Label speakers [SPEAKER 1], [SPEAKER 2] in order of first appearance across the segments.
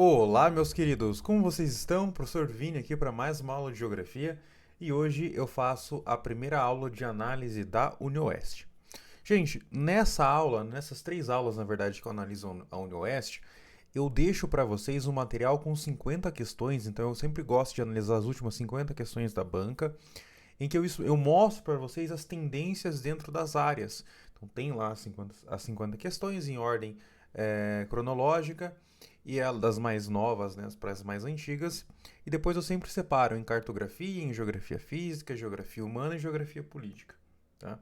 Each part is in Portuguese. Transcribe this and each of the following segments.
[SPEAKER 1] Olá, meus queridos, como vocês estão? Professor Vini aqui para mais uma aula de geografia e hoje eu faço a primeira aula de análise da UniOeste. Gente, nessa aula, nessas três aulas na verdade que eu analiso a UniOeste, eu deixo para vocês um material com 50 questões, então eu sempre gosto de analisar as últimas 50 questões da banca, em que eu mostro para vocês as tendências dentro das áreas. Então tem lá as 50 questões em ordem cronológica, e é das mais novas, né, para as mais antigas. E depois eu sempre separo em cartografia, em geografia física, geografia humana e geografia política. Tá?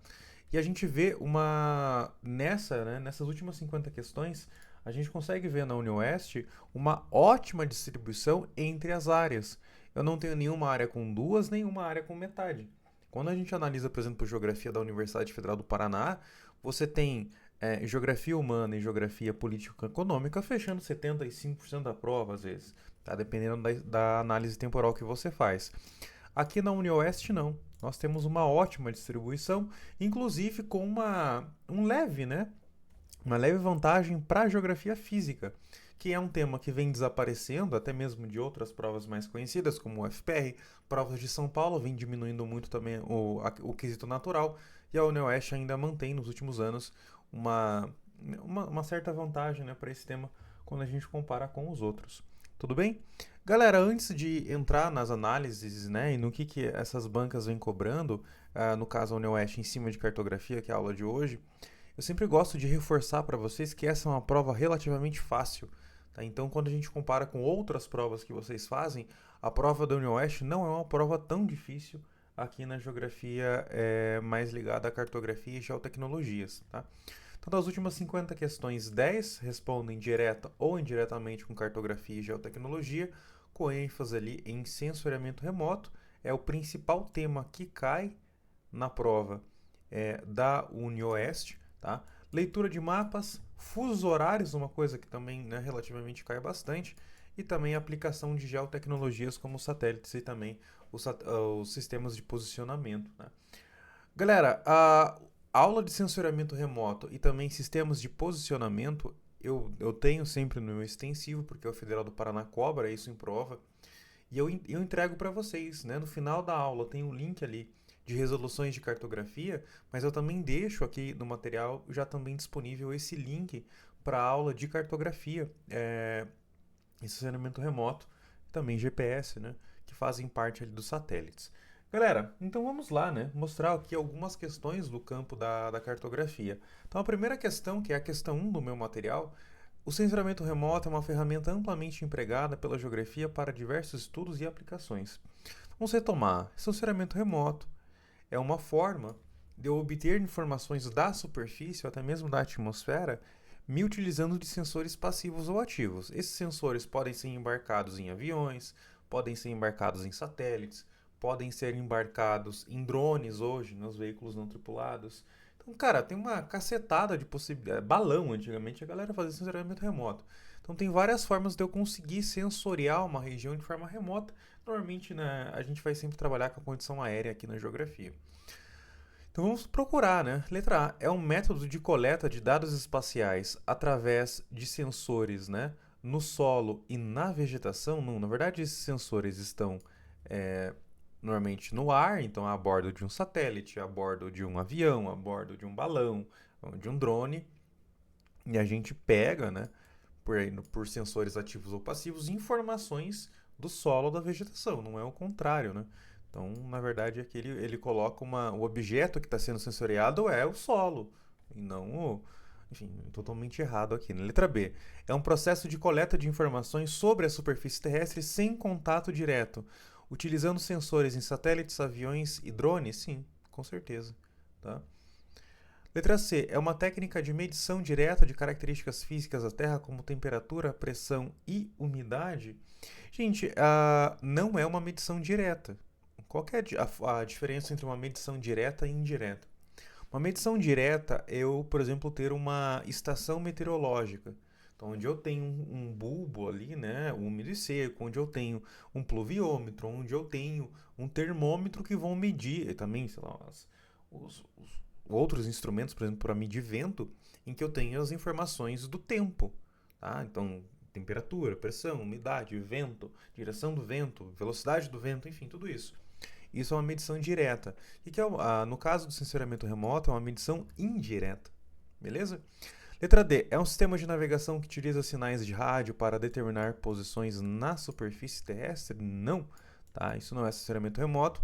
[SPEAKER 1] E a gente vê nessas últimas 50 questões, a gente consegue ver na UniOeste uma ótima distribuição entre as áreas. Eu não tenho nenhuma área com duas, nenhuma área com metade. Quando a gente analisa, por exemplo, geografia da Universidade Federal do Paraná, você tem geografia humana e geografia político-econômica fechando 75% da prova, às vezes, tá? Dependendo da análise temporal que você faz. Aqui na UniOeste, não. Nós temos uma ótima distribuição, inclusive com uma leve vantagem para a geografia física, que é um tema que vem desaparecendo, até mesmo de outras provas mais conhecidas, como o FPR, provas de São Paulo, vem diminuindo muito também o quesito natural, e a UniOeste ainda mantém nos últimos anos uma, uma certa vantagem, né, para esse tema quando a gente compara com os outros. Tudo bem? Galera, antes de entrar nas análises, né, e no que essas bancas vêm cobrando, no caso a UniOeste em cima de cartografia, que é a aula de hoje, eu sempre gosto de reforçar para vocês que essa é uma prova relativamente fácil. Tá? Então, quando a gente compara com outras provas que vocês fazem, a prova da UniOeste não é uma prova tão difícil aqui na geografia mais ligada à cartografia e geotecnologias. Tá? Então, das últimas 50 questões, 10 respondem direta ou indiretamente com cartografia e geotecnologia, com ênfase ali em sensoriamento remoto. É o principal tema que cai na prova da UniOeste. Tá? Leitura de mapas, fusos horários, uma coisa que também, né, relativamente cai bastante, e também a aplicação de geotecnologias como satélites e também os sistemas de posicionamento. Né? Galera, a aula de sensoriamento remoto e também sistemas de posicionamento eu tenho sempre no meu extensivo, porque o Federal do Paraná cobra isso em prova. E eu entrego para vocês, né? No final da aula tem um link ali de resoluções de cartografia, mas eu também deixo aqui no material já também disponível esse link para a aula de cartografia, estacionamento remoto, também GPS, né? Que fazem parte ali dos satélites. Galera, então vamos lá, né? Mostrar aqui algumas questões do campo da cartografia. Então a primeira questão, que é a questão 1 do meu material, o sensoramento remoto é uma ferramenta amplamente empregada pela geografia para diversos estudos e aplicações. Vamos retomar. Sensoramento remoto é uma forma de eu obter informações da superfície ou até mesmo da atmosfera me utilizando de sensores passivos ou ativos. Esses sensores podem ser embarcados em aviões, podem ser embarcados em satélites, podem ser embarcados em drones hoje, nos veículos não tripulados. Então, cara, tem uma cacetada de possibilidades. Balão, antigamente, a galera fazia sensoriamento remoto. Então, tem várias formas de eu conseguir sensoriar uma região de forma remota. Normalmente, né, a gente vai sempre trabalhar com a condição aérea aqui na geografia. Então vamos procurar, né? Letra A é um método de coleta de dados espaciais através de sensores, né? No solo e na vegetação. Não, na verdade, esses sensores estão é, normalmente no ar, então a bordo de um satélite, a bordo de um avião, a bordo de um balão, de um drone. E a gente pega, né? Por sensores ativos ou passivos, informações do solo ou da vegetação. Não é o contrário, né? Então, na verdade, aqui ele coloca o objeto que está sendo sensoriado é o solo, e não o. Enfim, totalmente errado aqui. Na letra B, é um processo de coleta de informações sobre a superfície terrestre sem contato direto, utilizando sensores em satélites, aviões e drones? Sim, com certeza. Tá? Letra C. É uma técnica de medição direta de características físicas da Terra, como temperatura, pressão e umidade? Gente, não é uma medição direta. Qual que é a diferença entre uma medição direta e indireta? Uma medição direta é eu, por exemplo, ter uma estação meteorológica. Então, onde eu tenho um bulbo ali, né, úmido e seco, onde eu tenho um pluviômetro, onde eu tenho um termômetro que vão medir, e também, sei lá, os outros instrumentos, por exemplo, para medir vento, em que eu tenho as informações do tempo. Tá? Então, temperatura, pressão, umidade, vento, direção do vento, velocidade do vento, enfim, tudo isso. Isso é uma medição direta. E que é, no caso do sensoriamento remoto, é uma medição indireta. Beleza? Letra D. É um sistema de navegação que utiliza sinais de rádio para determinar posições na superfície terrestre? Não. Tá? Isso não é sensoriamento remoto.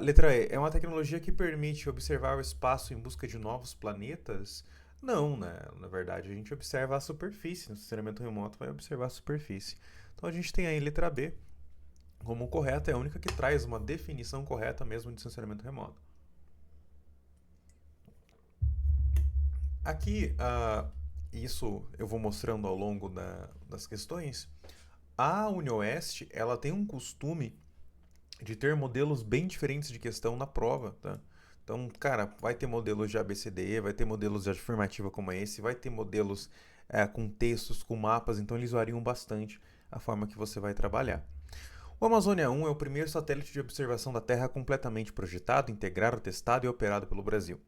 [SPEAKER 1] Letra E. É uma tecnologia que permite observar o espaço em busca de novos planetas? Não, né? Na verdade, a gente observa a superfície. No sensoriamento remoto vai observar a superfície. Então a gente tem aí letra B como correta, é a única que traz uma definição correta mesmo de sensoriamento remoto. Aqui, isso eu vou mostrando ao longo das questões. A UniOeste, ela tem um costume de ter modelos bem diferentes de questão na prova, tá? Então, cara, vai ter modelos de ABCDE, vai ter modelos de afirmativa como esse, vai ter modelos com textos, com mapas, então eles variam bastante a forma que você vai trabalhar. O Amazônia 1 é o primeiro satélite de observação da Terra completamente projetado, integrado, testado e operado pelo Brasil.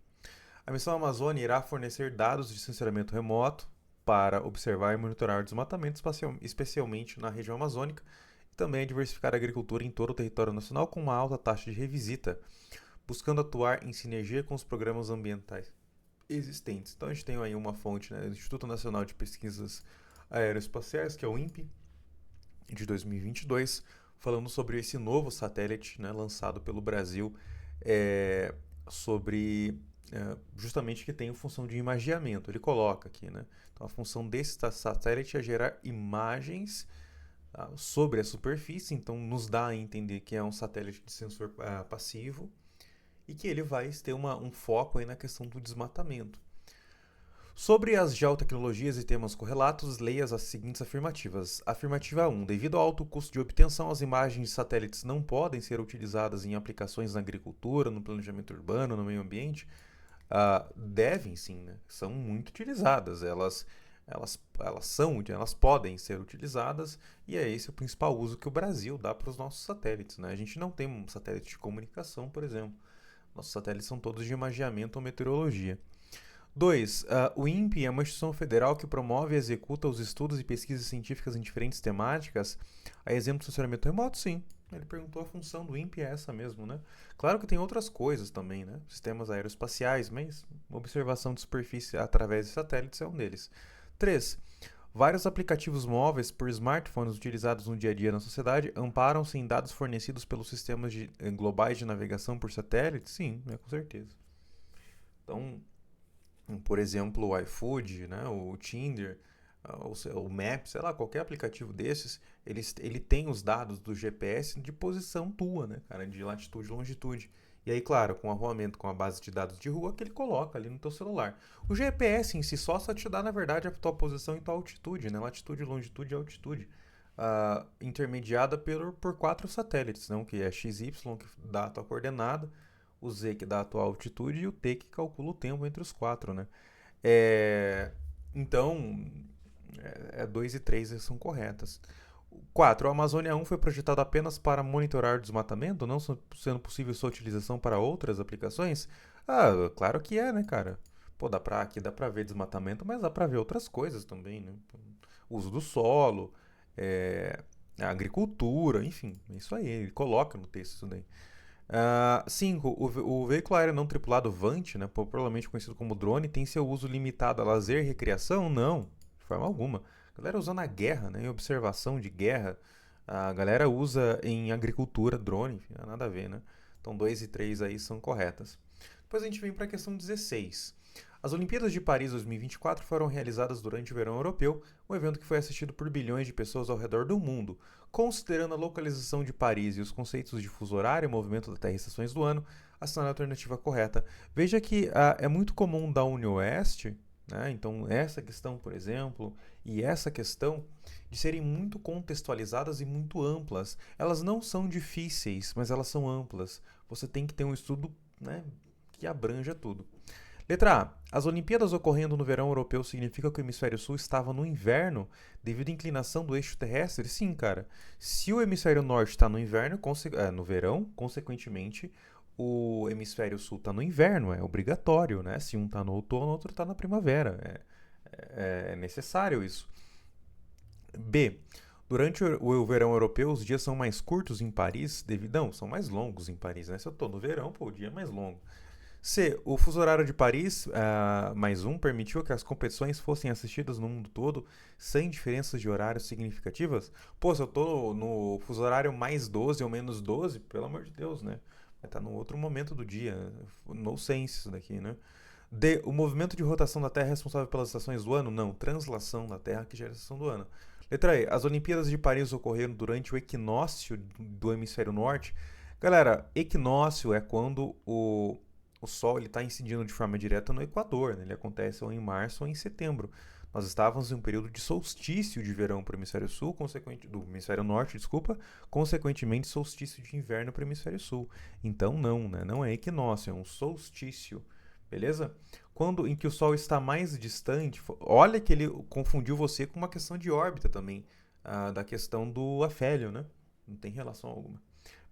[SPEAKER 1] A missão Amazônia irá fornecer dados de sensoriamento remoto para observar e monitorar o desmatamento, especialmente na região amazônica, e também diversificar a agricultura em todo o território nacional com uma alta taxa de revisita, buscando atuar em sinergia com os programas ambientais existentes. Então a gente tem aí uma fonte, né, do Instituto Nacional de Pesquisas Aeroespaciais, que é o INPE, de 2022, falando sobre esse novo satélite, né, lançado pelo Brasil, sobre justamente que tem a função de imageamento. Ele coloca aqui, né? Então a função desse satélite é gerar imagens sobre a superfície, então nos dá a entender que é um satélite de sensor passivo e que ele vai ter um foco aí na questão do desmatamento. Sobre as geotecnologias e temas correlatos, leia as seguintes afirmativas. Afirmativa 1. Devido ao alto custo de obtenção, as imagens de satélites não podem ser utilizadas em aplicações na agricultura, no planejamento urbano, no meio ambiente. Devem sim, né? São muito utilizadas. Elas podem ser utilizadas e é esse o principal uso que o Brasil dá para os nossos satélites, né? A gente não tem um satélite de comunicação, por exemplo. Nossos satélites são todos de imageamento ou meteorologia. 2. O INPE é uma instituição federal que promove e executa os estudos e pesquisas científicas em diferentes temáticas. A exemplo do sensoriamento remoto, sim. Ele perguntou a função do INPE é essa mesmo, né? Claro que tem outras coisas também, né? Sistemas aeroespaciais, mas observação de superfície através de satélites é um deles. 3. Vários aplicativos móveis por smartphones utilizados no dia a dia na sociedade amparam-se em dados fornecidos pelos sistemas globais de navegação por satélite? Sim, com certeza. Então, por exemplo, o iFood, né, o Tinder, o Maps, sei lá, qualquer aplicativo desses, ele tem os dados do GPS de posição tua, né, cara, de latitude e longitude. E aí, claro, com o arruamento, com a base de dados de rua, que ele coloca ali no teu celular. O GPS em si só te dá, na verdade, a tua posição e tua altitude, né, latitude, longitude e altitude. Intermediada por 4 satélites, não? Que é XY, que dá a tua coordenada, o Z que dá a tua altitude e o T que calcula o tempo entre os 4, né? Então, 2 e 3 são corretas. 4. O Amazônia 1 foi projetado apenas para monitorar o desmatamento, não sendo possível sua utilização para outras aplicações? Claro que é, né, cara? Pô, aqui dá pra ver desmatamento, mas dá pra ver outras coisas também, né? Uso do solo, a agricultura, enfim, é isso aí, ele coloca no texto isso daí. 5. O veículo aéreo não tripulado VANT, né, popularmente conhecido como drone, tem seu uso limitado a lazer e recreação? Não, de forma alguma. A galera usa na guerra, né, em observação de guerra. A galera usa em agricultura drone, enfim, não nada a ver, né? Então 2 e 3 aí são corretas. Depois a gente vem para a questão 16. As Olimpíadas de Paris 2024 foram realizadas durante o verão europeu, um evento que foi assistido por bilhões de pessoas ao redor do mundo. Considerando a localização de Paris e os conceitos de fuso horário, movimento da Terra e estações do ano, assinale a alternativa correta. Veja que é muito comum da UniOeste, né? Então essa questão, por exemplo, e essa questão de serem muito contextualizadas e muito amplas. Elas não são difíceis, mas elas são amplas. Você tem que ter um estudo, né, que abranja tudo. Letra A. As Olimpíadas ocorrendo no verão europeu significa que o hemisfério sul estava no inverno devido à inclinação do eixo terrestre? Sim, cara. Se o hemisfério norte está no inverno, no verão, consequentemente, o hemisfério sul está no inverno, é obrigatório, né? Se um está no outono, o outro está na primavera. É necessário isso. B. Durante o verão europeu, os dias são mais curtos em Paris, devido. Não, são mais longos em Paris, né? Se eu tô no verão, pô, o dia é mais longo. C. O fuso horário de Paris, mais um, permitiu que as competições fossem assistidas no mundo todo sem diferenças de horários significativas? Pô, se eu tô no fuso horário mais 12 ou menos 12, pelo amor de Deus, né? Vai estar no outro momento do dia. No sense isso daqui, né? D. O movimento de rotação da Terra é responsável pelas estações do ano? Não. Translação da Terra que gera a estação do ano. Letra E. As Olimpíadas de Paris ocorreram durante o equinócio do hemisfério norte. Galera, equinócio é quando o Sol está incidindo de forma direta no Equador, né? Ele acontece ou em março ou em setembro. Nós estávamos em um período de solstício de verão para o hemisfério sul, do hemisfério norte, desculpa, consequentemente solstício de inverno para o hemisfério sul. Então não, né? Não é equinócio, é um solstício, beleza? Quando em que o Sol está mais distante, olha que ele confundiu você com uma questão de órbita também, da questão do afélio, né? Não tem relação alguma.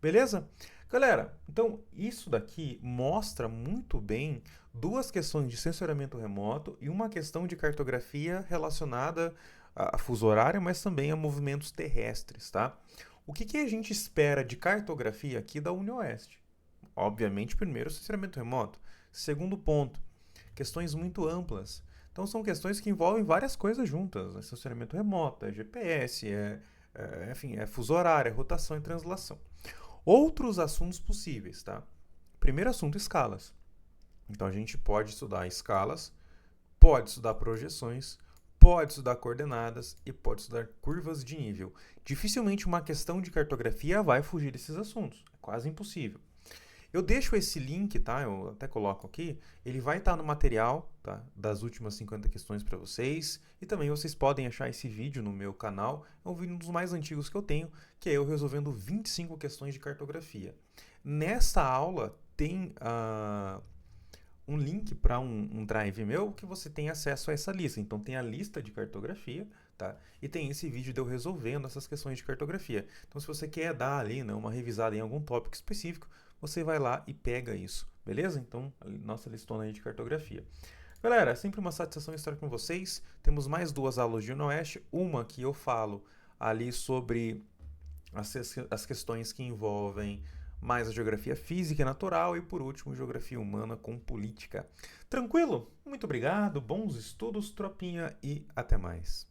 [SPEAKER 1] Beleza? Galera, então isso daqui mostra muito bem duas questões de sensoriamento remoto e uma questão de cartografia relacionada a fuso horário, mas também a movimentos terrestres, tá? O que a gente espera de cartografia aqui da UniOeste? Obviamente, primeiro, sensoriamento remoto. Segundo ponto, questões muito amplas. Então, são questões que envolvem várias coisas juntas. É sensoriamento remoto, é GPS, enfim, é fuso horário, é rotação e translação. Outros assuntos possíveis, tá? Primeiro assunto, escalas. Então a gente pode estudar escalas, pode estudar projeções, pode estudar coordenadas e pode estudar curvas de nível. Dificilmente uma questão de cartografia vai fugir desses assuntos. É quase impossível. Eu deixo esse link, tá? Eu até coloco aqui. Ele vai estar no material, tá? Das últimas 50 questões para vocês. E também vocês podem achar esse vídeo no meu canal. É um vídeo dos mais antigos que eu tenho, que é eu resolvendo 25 questões de cartografia. Nessa aula tem um link para um drive meu que você tem acesso a essa lista. Então tem a lista de cartografia, tá? E tem esse vídeo de eu resolvendo essas questões de cartografia. Então se você quer dar ali, né, uma revisada em algum tópico específico, você vai lá e pega isso, beleza? Então, a nossa listona aí de cartografia. Galera, é sempre uma satisfação estar com vocês. Temos mais duas aulas de UniOeste. Uma que eu falo ali sobre as questões que envolvem mais a geografia física e natural e, por último, geografia humana com política. Tranquilo? Muito obrigado, bons estudos, tropinha, e até mais.